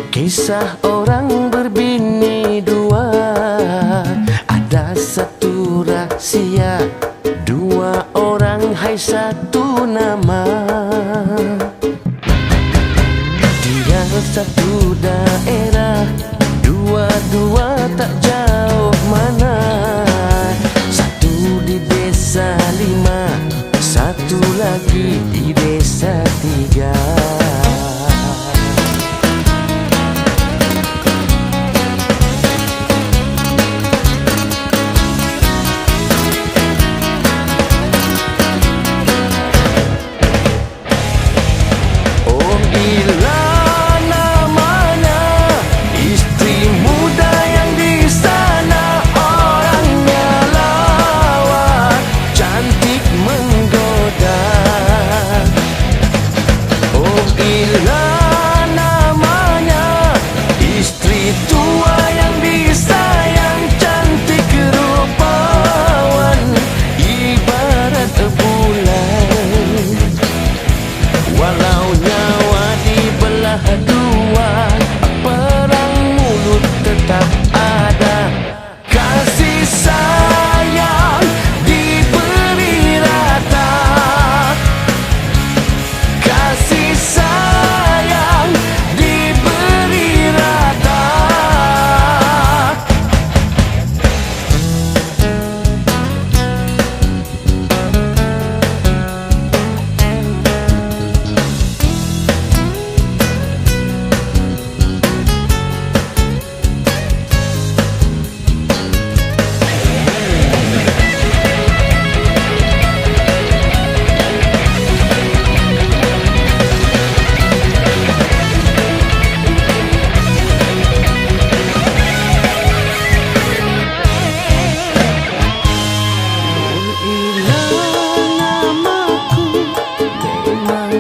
Kisah orang berbini dua, ada satu rahsia, dua orang hai satu nama. Dia satu daerah, dua-dua tak jauh mana. Satu di desa 5, satu lagi di desa 3.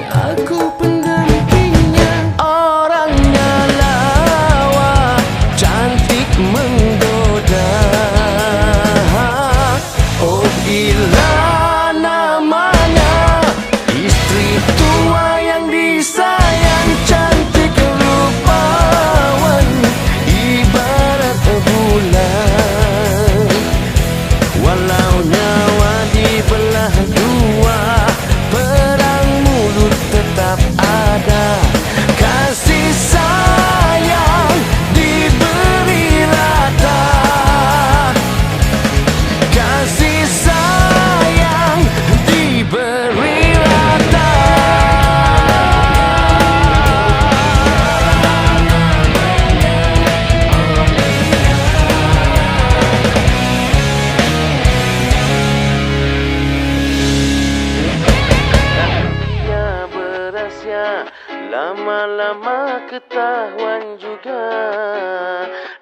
Aku pendampingnya, orangnya lawa, cantik menggoda. Oh gila namanya, istri tua yang disayang, cantik rupawan, ibarat bulan. Walau nyawa dibelah dua, tetap ada. Kasih sayang diberi rata, kasih sayang diberi rata. Lama-lama ketahuan juga,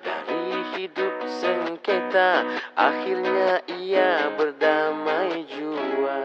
dari hidup sengketa akhirnya ia berdamai jua.